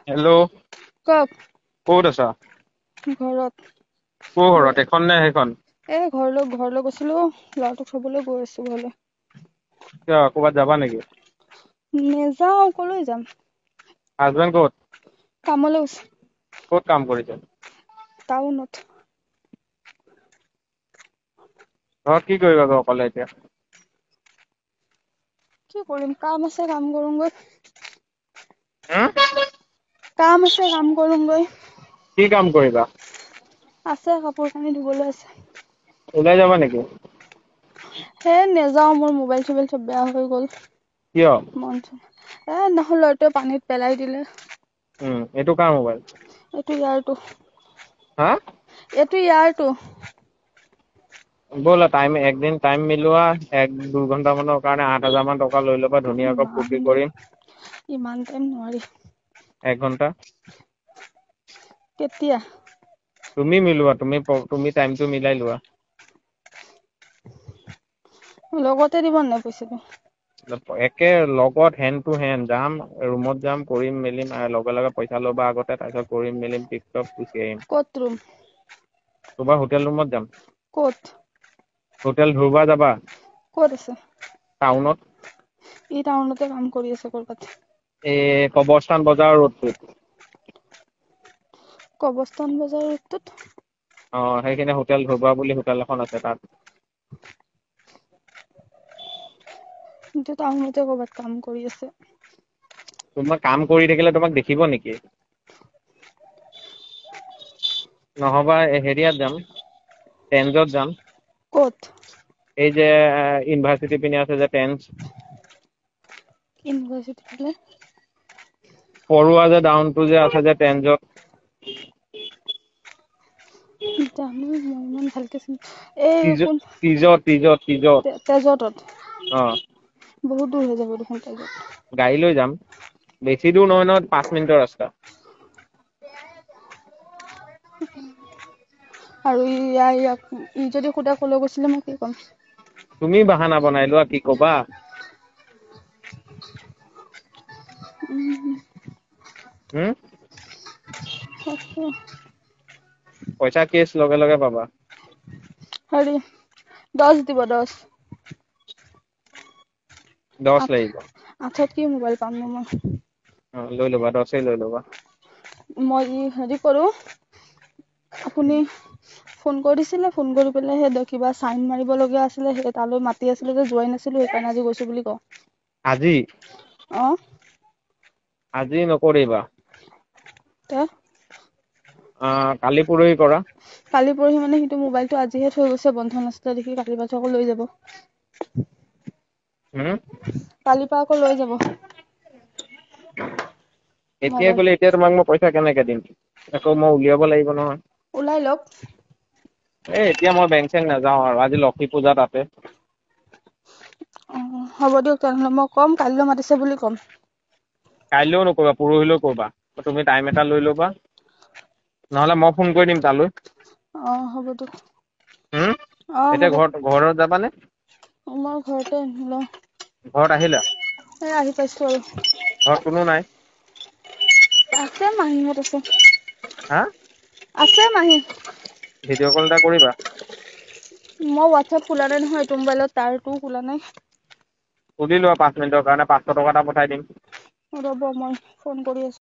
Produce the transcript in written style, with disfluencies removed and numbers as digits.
Hello' কওক ক'ত আছা? ঘৰত ক'ৰ ঘৰত এখন নে সেইখন? ঘৰলৈ গৈছিলো ল'ৰাটোক থবলৈ গৈ আছো ঘৰলৈ। কিয় ক'ৰবাত যাবা নেকি? নেযাও কলৈ যাম। হাজবেণ্ড ক'ত? কামলৈ গৈছে। ক'ত কাম কৰিছে? টাউনত। ঘৰত কি কৰিবা গৈ অকলে এতিয়া? কি কৰিম কাম আছে কাম কৰোঁগৈ। হুম? কাম আছে কাম কৰোঁগৈ। কি কাম কৰিবা? আছে কাপোৰ কানি ধুবলৈ আছে। ওলাই যাবা নেকি? হে নেযাও মোৰ মোবাইল চবাইল চব বেয়া হৈ গ'ল। কিয়? নহ'লে ল'ৰাটোৱে পানীত পেলাই দিলে। এইটো কাৰ মোবাইল? এইটো ইয়াৰটো। হা? এইটো ইয়াৰটো। ব'লা একদিন টাইম মিলোৱা 1-2 ঘন্টা মানৰ কাৰণে 8,000 মান টকা লৈ ল'বা ধুনীয়াকৈ ফূৰ্তি কৰিম। ইমান টাইম নোৱাৰি। 1 ঘন্টা। কেতিয়া? তুমি মিলোৱা তুমি টাইমটো মিলাই লোৱা। লগতে দিব নাই পইচাটো? একে লগত হেণ্ড টু হেণ্ড যাম ৰুমত যাম কৰিম মেলিম লগে লগে পইচা ল'বা আগতে তাৰপিছত কৰিম মেলিম টিপ-টপ গুচি আহিম। ক'ত ৰুম? তোমাৰ হোটেল ৰুমত যাম। ক'ত? হোটেল ধ্ৰুৱা যাবা? ক'ত আছে? টাউনত। ই টাউনতে কাম কৰি আছে ক'ৰবাত। কবৰস্থান বজাৰৰ ৰোডটোত। কবৰস্থান বজাৰ ৰোডটোত? সেইখিনি হোটেল ধ্ৰুৱা বুলি হোটেল এখন আছে তাত। সিটো টাউনতে ক'ৰবাত কাম কৰি আছে। তোমাৰ কাম কৰি থাকিলে তোমাক দেখিব নেকি? নহবা হেৰিয়াত যাম টেনজত যাম। ক'ত? এই যে ইউনিভাৰ্চিটি পিনে আছে যে টেন্স। ইউনিভাৰ্চিটি ফালে? পৰুৱা যে ডাউনটো যে আছে যে টেনজত। জানো মই ইমান ভালকে চিনি টিজত। তেজতত? অ'। বহুত দূৰ হৈ যাব দেখোন তেজত। গাড়ী লৈ যাম বেছি দূৰ নহয় 5 মিনিটৰ ৰাস্তা। আৰু ই যদি সোধে কলৈ গৈছিলে মই কি ক'ম? তুমি বাহানা বনাই লোৱা কি ক'বা। হুম? তাকে। পইচা কেচ লগে লগে পাবা। 10 দিব 10। 10 লাগিব? 8ত কি মোবাইল পাম নো মই। লৈ ল'বা 10 লৈ ল'বা। মই হেৰি কৰো আপুনি ফোন কৰিছিলে ফোন কৰি পেলাই সেই কিবা চাইন মাৰিব লগীয়া আছিলে সেই তালৈ মাতি আছিলে যে যোৱাই নাছিলো সেইকাৰণে আজি গৈছো বুলি কওঁ। আজি? অ'। আজি নকৰিবা। তে? কালি পৰহি কৰা। কালি পৰহি মানে সিটো মোবাইলটো আজিহে থৈ গৈছে বন্ধ নাছিলে দেখি কালি পাছত আকৌ লৈ যাব। হুম? কালিৰ পৰা আকৌ লৈ যাব। এতিয়া মোবাইল গ'লে এতিয়া তোমাক মই পইচা কেনেকে দিম আকৌ মই উলিয়াব লাগিব নহয়। ওলাই লওক। এতিয়া মই বেংক চেংক নাযাওঁ আৰু আজি লক্ষী পূজা তাতে। হ'ব দিয়ক তেনেহ'লে মই ক'ম কাইলৈ মাতিছে বুলি ক'ম। কাইলৈও নকৰিবা পৰহিলেও কৰিবা তুমি টাইম এটা লৈ ল'বা। নহ'লে মই ফোন কৰি দিম তালৈ। হ'ব দিয়ক। এতিয়া ঘৰত যাবানে? মই ঘৰতে আহিলো। ঘৰত আহিলা? আহি পাইছো আৰু। ঘৰত কোনো নাই? আছে মাহীহঁত আছে। হা? আছে মাহী। ভিডিঅ' কল এটা কৰিবা। মই হোৱাটছএপ খোলা নাই নহয় এইটো মোবাইলত তাৰতো খোলা নাই। সুধি লোৱা 5 মিনিটৰ কাৰণে 500 টকা এটা পঠাই দিম। ৰ'ব মই ফোন কৰি আছো।